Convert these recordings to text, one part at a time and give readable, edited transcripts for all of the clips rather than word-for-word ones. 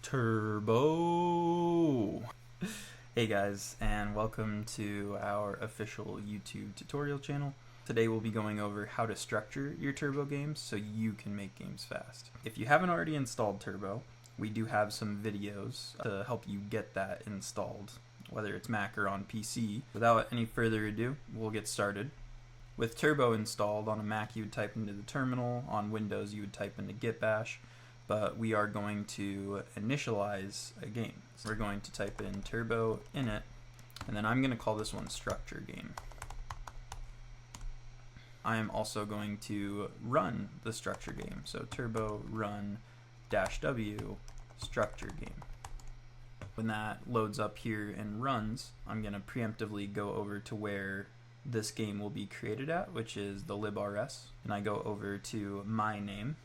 Turbo. Hey guys, and welcome to our official YouTube tutorial channel. Today we'll be going over how to structure your Turbo games so you can make games fast. If you haven't already installed Turbo, we do have some videos to help you get that installed, whether it's Mac or on PC. Without any further ado, we'll get started. With Turbo installed on a Mac, you would type into the terminal. On Windows, you would type into git bash. But we are going to initialize a game. So we're going to type in turbo init, and then I'm going to call this one structure game. I am also going to run the structure game. So turbo run -w structure game. When that loads up here and runs, I'm going to preemptively go over to where this game will be created at, which is the lib.rs, and I go over to my name.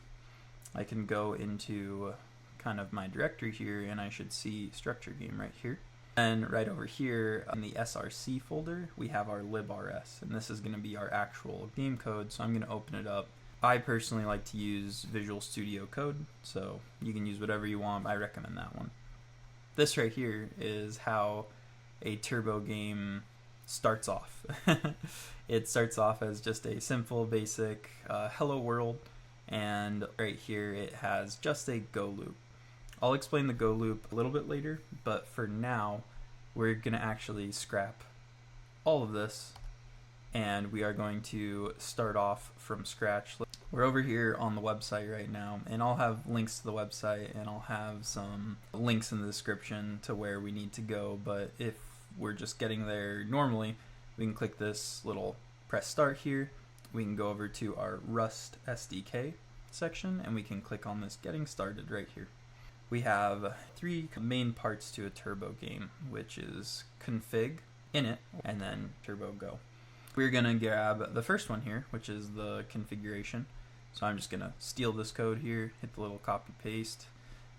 I can go into kind of my directory here, and I should see structure game right here. And right over here in the src folder, we have our lib.rs, and this is going to be our actual game code, so I'm going to open it up. I personally like to use Visual Studio Code, so you can use whatever you want. I recommend that one. This right here is how a Turbo game starts off. It starts off as just a simple, basic hello world. And right here it has just a go loop. I'll explain the go loop a little bit later, but for now we're going to actually scrap all of this and we are going to start off from scratch. We're over here on the website right now, and I'll have links to the website and I'll have some links in the description to where we need to go, but if we're just getting there normally, we can click this little press start here. We can go over to our Rust SDK section and we can click on this getting started right here. We have three main parts to a Turbo game, which is config, init, and then Turbo go. We're going to grab the first one here, which is the configuration. So I'm just going to steal this code here, hit the little copy paste.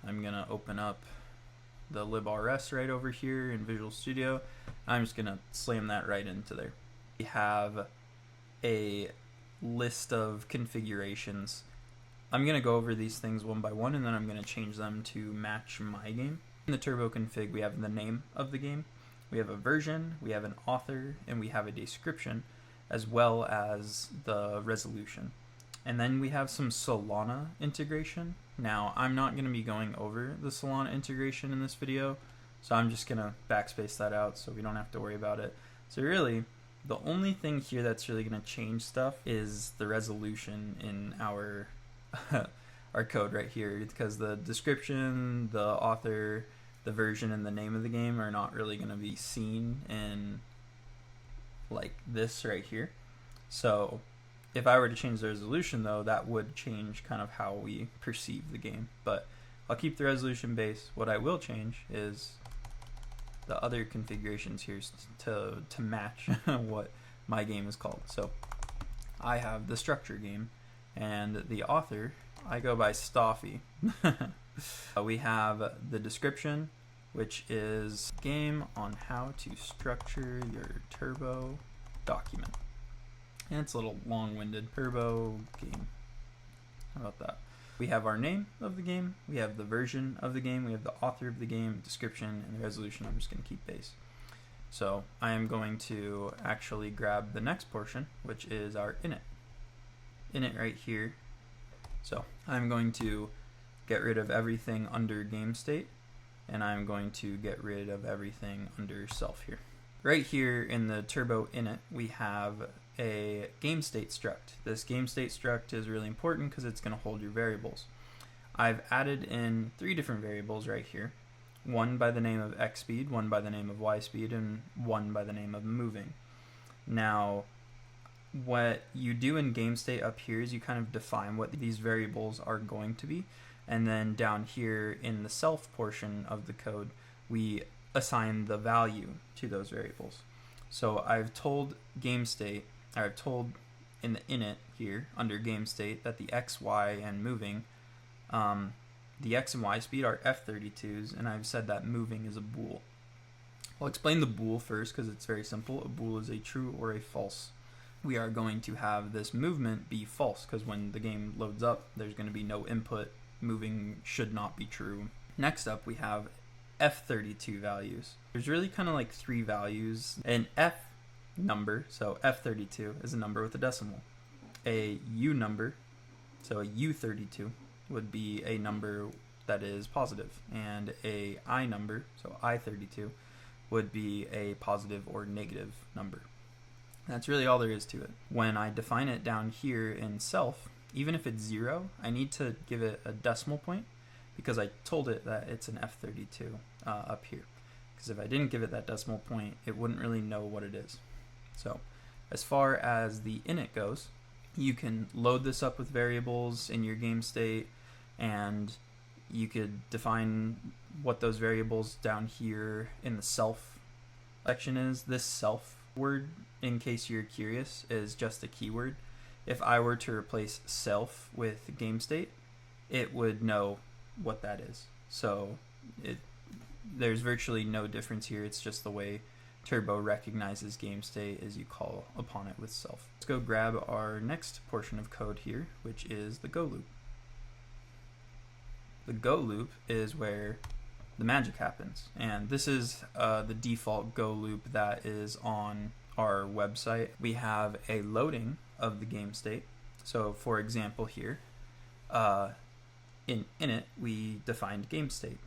I'm going to open up the lib.rs right over here in Visual Studio. I'm just going to slam that right into there. We have a list of configurations. I'm going to go over these things one by one, and then I'm going to change them to match my game. In the Turbo config, we have the name of the game, we have a version, we have an author, and we have a description, as well as the resolution. And then we have some Solana integration. Now, I'm not going to be going over the Solana integration in this video, so I'm just going to backspace that out so we don't have to worry about it. So really, the only thing here that's really going to change stuff is the resolution in our our code right here, because the description, the author, the version, and the name of the game are not really going to be seen in like this right here. So if I were to change the resolution though, that would change kind of how we perceive the game, but I'll keep the resolution base. What I will change is the other configurations here to match what my game is called. So I have the structure game, and the author, I go by Stoffy. We have the description, which is game on how to structure your Turbo document. And it's a little long-winded. Turbo game. How about that? We have our name of the game, we have the version of the game, we have the author of the game, description, and the resolution. I'm just going to keep base. So I am going to actually grab the next portion, which is our init. Init right here. So I'm going to get rid of everything under game state, and I'm going to get rid of everything under self here. Right here in the Turbo init, we have a game state struct. This game state struct is really important because it's going to hold your variables. I've added in three different variables right here. One by the name of x speed, one by the name of y speed, and one by the name of moving. Now, what you do in game state up here is you kind of define what these variables are going to be, and then down here in the self portion of the code, we assign the value to those variables. So I've told game state, or I've told in the init here under game state that the x, y, and moving, the x and y speed are F32s, and I've said that moving is a bool. I'll explain the bool first because it's very simple. A bool is a true or a false. We are going to have this movement be false because when the game loads up, there's going to be no input. Moving should not be true. Next up, we have F32 values. There's really kind of like three values. An F number, so F32 is a number with a decimal. A U number, so a U32 would be a number that is positive, and a I number, so I32, would be a positive or negative number. That's really all there is to it. When I define it down here in self, even if it's 0, I need to give it a decimal point because I told it that it's an F32 up here. Because if I didn't give it that decimal point, it wouldn't really know what it is. So as far as the init goes, you can load this up with variables in your game state, and you could define what those variables down here in the self section is. This self word, in case you're curious, is just a keyword. If I were to replace self with game state, it would know what that is. So there's virtually no difference here. It's just the way Turbo recognizes game state as you call upon it with self. Let's go grab our next portion of code here, which is the go loop. The go loop is where the magic happens, and this is the default go loop that is on our website. We have a loading of the game state. So for example here, in init we defined game state.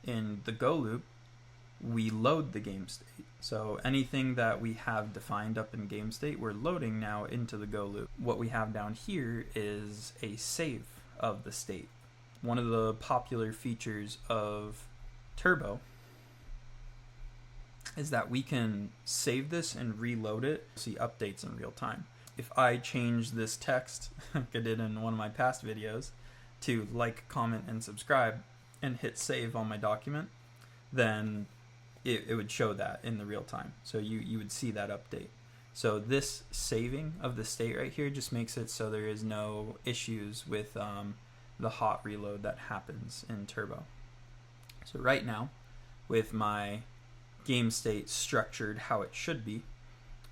In the go loop, we load the game state. So anything that we have defined up in game state, we're loading now into the go loop. What we have down here is a save of the state. One of the popular features of Turbo is that we can save this and reload it, see updates in real time. If I change this text, like I did in one of my past videos, to like, comment, and subscribe, and hit save on my document, then it would show that in the real time. So you would see that update. So this saving of the state right here just makes it so there is no issues with the hot reload that happens in Turbo. So right now, with my game state structured how it should be,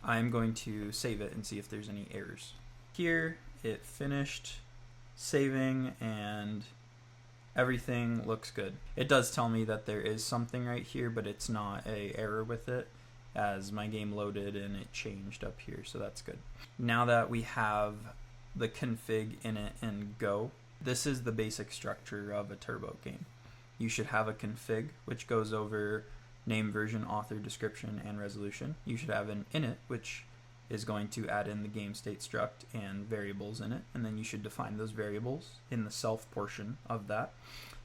I'm going to save it and see if there's any errors. Here it finished saving and everything looks good. It does tell me that there is something right here, but it's not an error with it, as my game loaded and it changed up here, so that's good. Now that we have the config, init, and go, this is the basic structure of a Turbo game. You should have a config, which goes over name, version, author, description, and resolution. You should have an init, which is going to add in the game state struct and variables in it, and then you should define those variables in the self portion of that.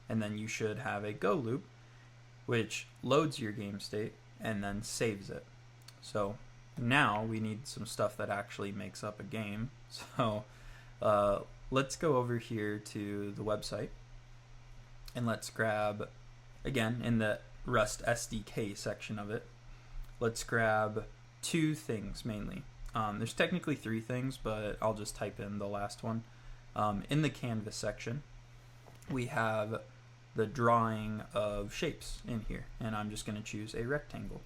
And then you should have a go loop, which loads your game state and then saves it. So now we need some stuff that actually makes up a game. So let's go over here to the website, and let's grab, again, in the Rust SDK section of it, let's grab two things mainly. There's technically three things, but I'll just type in the last one. In the canvas section, we have the drawing of shapes in here, and I'm just going to choose a rectangle.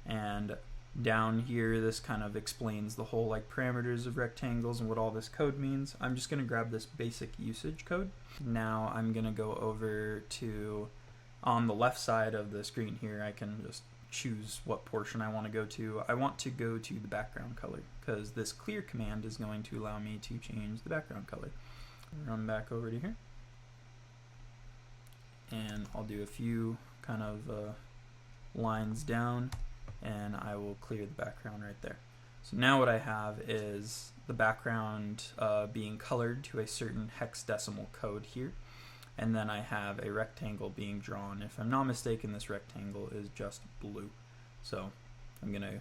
And down here, this kind of explains the whole like parameters of rectangles and what all this code means. I'm just going to grab this basic usage code. Now I'm going to go over to, on the left side of the screen here, I can just choose what portion I want to go to. I want to go to the background color, because this clear command is going to allow me to change the background color. Run back over to here, and I'll do a few kind of lines down, and I will clear the background right there. So now what I have is the background being colored to a certain hexadecimal code here, and then I have a rectangle being drawn. If I'm not mistaken, this rectangle is just blue. So I'm going to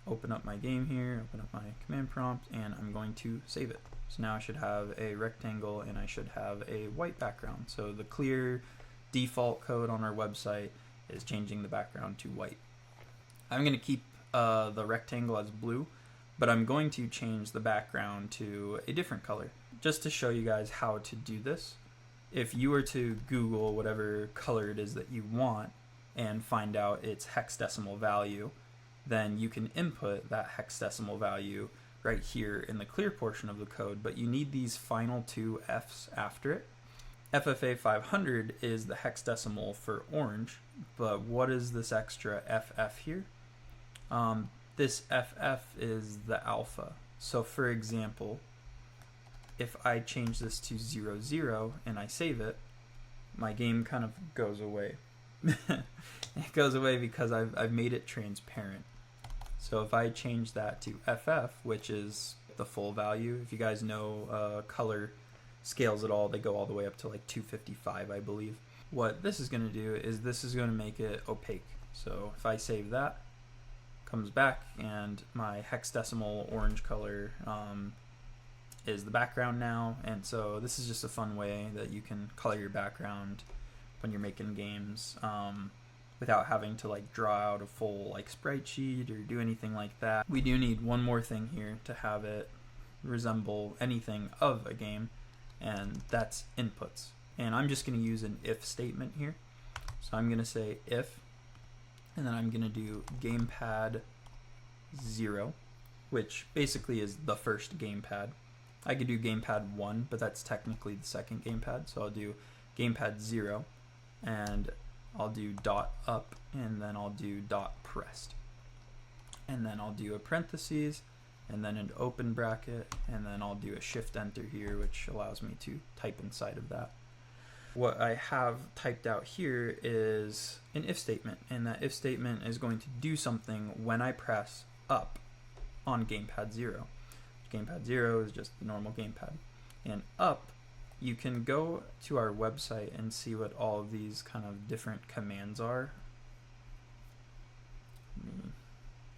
open up my game here, open up my command prompt, and I'm going to save it. So now I should have a rectangle and I should have a white background. So the clear default code on our website is changing the background to white. I'm going to keep the rectangle as blue, but I'm going to change the background to a different color, just to show you guys how to do this. If you were to Google whatever color it is that you want and find out its hexadecimal value, then you can input that hexadecimal value right here in the clear portion of the code, but you need these final two F's after it. FFA 500 is the hexadecimal for orange, but what is this extra FF here? This FF is the alpha. So for example, if I change this to 0, 0 and I save it, my game kind of goes away. It goes away because I've made it transparent. So if I change that to FF, which is the full value, if you guys know color scales at all, they go all the way up to like 255, I believe. What this is going to do is this is going to make it opaque. So if I save that, comes back, and my hexadecimal orange color is the background now. And so this is just a fun way that you can color your background when you're making games without having to like draw out a full like sprite sheet or do anything like that. We do need one more thing here to have it resemble anything of a game, and that's inputs. And I'm just going to use an if statement here. So I'm going to say if, and then I'm going to do gamepad 0, which basically is the first gamepad. I could do gamepad 1, but that's technically the second gamepad. So I'll do gamepad 0, and I'll do dot up, and then I'll do dot pressed. And then I'll do a parentheses, and then an open bracket, and then I'll do a shift enter here, which allows me to type inside of that. What I have typed out here is an if statement, and that if statement is going to do something when I press up on gamepad 0. Gamepad 0 is just the normal gamepad. And up, you can go to our website and see what all of these kind of different commands are. Let me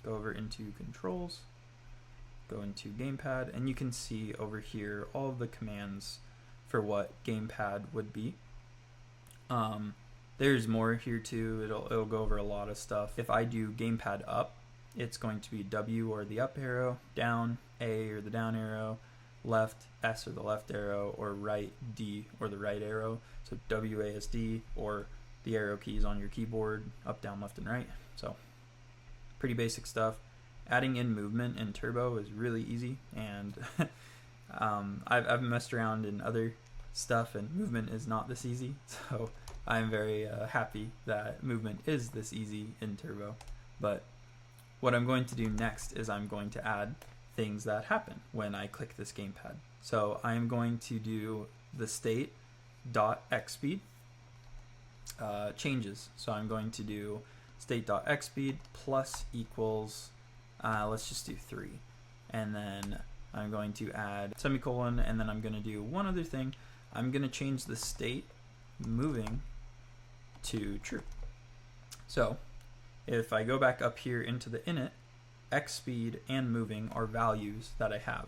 go over into controls, go into gamepad, and you can see over here all of the commands for what gamepad would be. There's more here too. It'll go over a lot of stuff. If I do gamepad up, it's going to be W or the up arrow, down A or the down arrow, left S or the left arrow, or right D or the right arrow. So WASD, or the arrow keys on your keyboard, up, down, left, and right. So pretty basic stuff. Adding in movement in Turbo is really easy, and I've messed around in other stuff, and movement is not this easy. So I'm very happy that movement is this easy in Turbo. But what I'm going to do next is I'm going to add things that happen when I click this gamepad. So I'm going to do the state.xspeed changes. So I'm going to do state.xspeed plus equals, let's just do 3. And then I'm going to add semicolon, and then I'm going to do one other thing. I'm going to change the state moving to true. So if I go back up here into the init, x speed and moving are values that I have.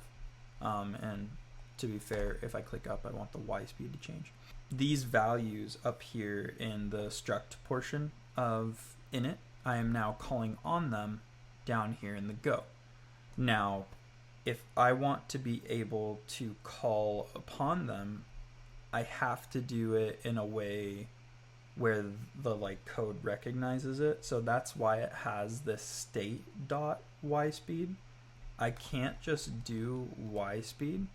And to be fair, if I click up, I want the y speed to change. These values up here in the struct portion of init, I am now calling on them down here in the go. Now, if I want to be able to call upon them, I have to do it in a way where the like code recognizes it. So that's why it has this state.yspeed. I can't just do yspeed,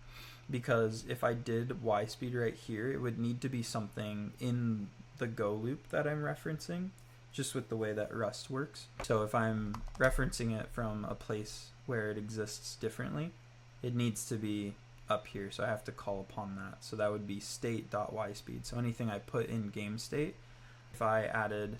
because if I did yspeed right here, it would need to be something in the go loop that I'm referencing, just with the way that Rust works. So if I'm referencing it from a place where it exists differently, it needs to be up here, so I have to call upon that. So that would be state.yspeed. So anything I put in game state, if I added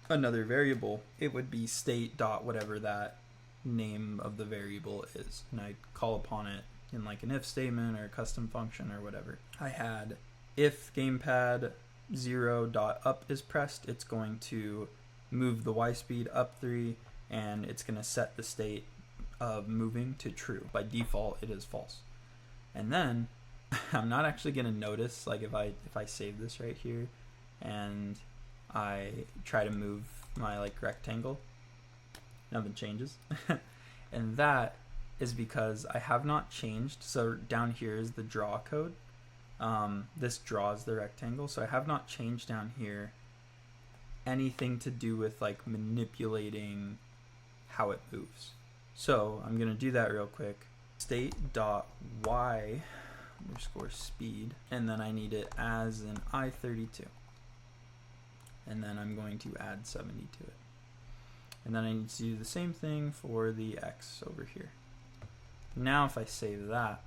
another variable, it would be state.whatever that name of the variable is, and I call upon it in like an if statement or a custom function or whatever. I had if gamepad 0.up is pressed, it's going to move the y speed up 3, and it's going to set the state of moving to true. By default, it is false. And then I'm not actually going to notice, like if I save this right here and I try to move my like rectangle, nothing changes. And that is because I have not changed. So down here is the draw code. This draws the rectangle, so I have not changed down here anything to do with like manipulating how it moves. So I'm going to do that real quick. State.y underscore speed, and then I need it as an I32. And then I'm going to add 70 to it. And then I need to do the same thing for the X over here. Now if I save that,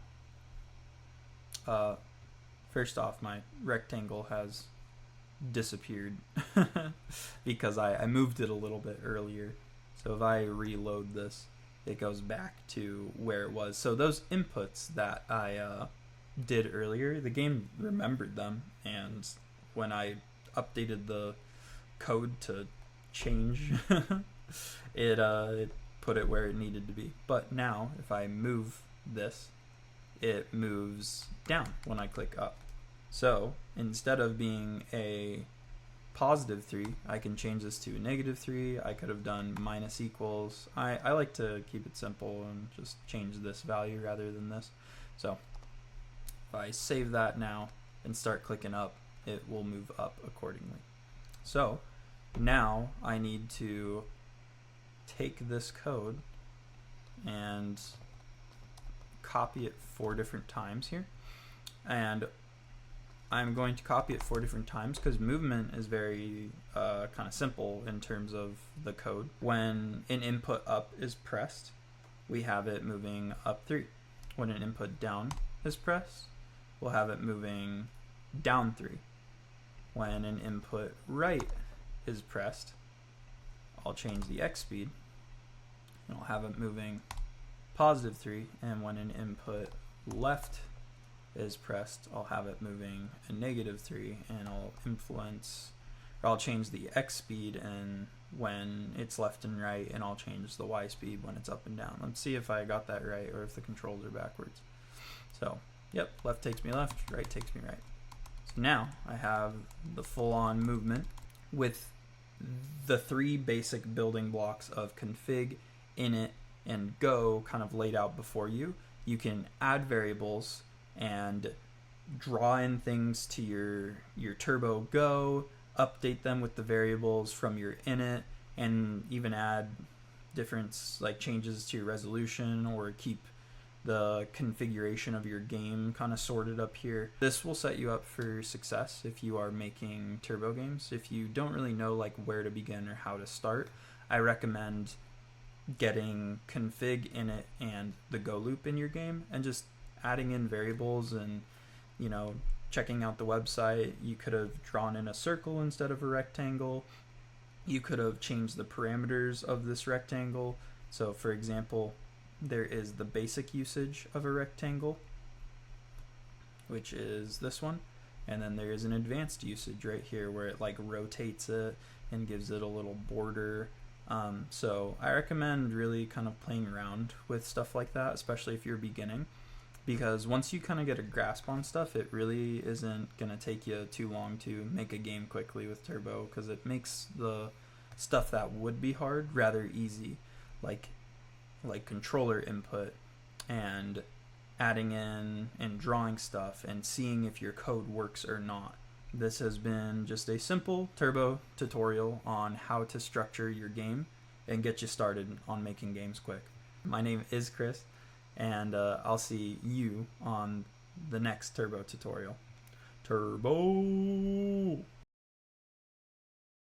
first off, my rectangle has disappeared because I moved it a little bit earlier. So if I reload this, it goes back to where it was. So those inputs that I did earlier, the game remembered them, and when I updated the code to change it put it where it needed to be. But now if I move this, it moves down when I click up. So instead of being a +3, I can change this to a -3. I could have done minus equals. I like to keep it simple and just change this value rather than this. So if I save that now and start clicking up, it will move up accordingly. So now I need to take this code and copy it 4 different times here. And I'm going to copy it 4 different times because movement is very kind of simple in terms of the code. When an input up is pressed, we have it moving up 3. When an input down is pressed, we'll have it moving down 3. When an input right is pressed, I'll change the X speed and I'll have it moving +3. And when an input left is pressed, I'll have it moving a -3, and I'll change the X speed and when it's left and right, and I'll change the Y speed when it's up and down. Let's see if I got that right or if the controls are backwards. So, yep, left takes me left, right takes me right. So now I have the full-on movement with the 3 basic building blocks of config, init, and go kind of laid out before you. You can add variables and draw in things to your Turbo Go, update them with the variables from your init, and even add different like changes to your resolution or keep the configuration of your game kind of sorted up here. This will set you up for success if you are making Turbo games. If you don't really know like where to begin or how to start, I recommend getting config, init, and the go loop in your game and just adding in variables and, you know, checking out the website. You could have drawn in a circle instead of a rectangle. You could have changed the parameters of this rectangle. So for example, there is the basic usage of a rectangle, which is this one, and then there is an advanced usage right here where it like rotates it and gives it a little border. So I recommend really kind of playing around with stuff like that, especially if you're beginning, because once you kind of get a grasp on stuff, it really isn't going to take you too long to make a game quickly with Turbo, because it makes the stuff that would be hard rather easy, like controller input and adding in and drawing stuff and seeing if your code works or not. This has been just a simple Turbo tutorial on how to structure your game and get you started on making games quick. My name is Chris, and I'll see you on the next Turbo tutorial. Turbo!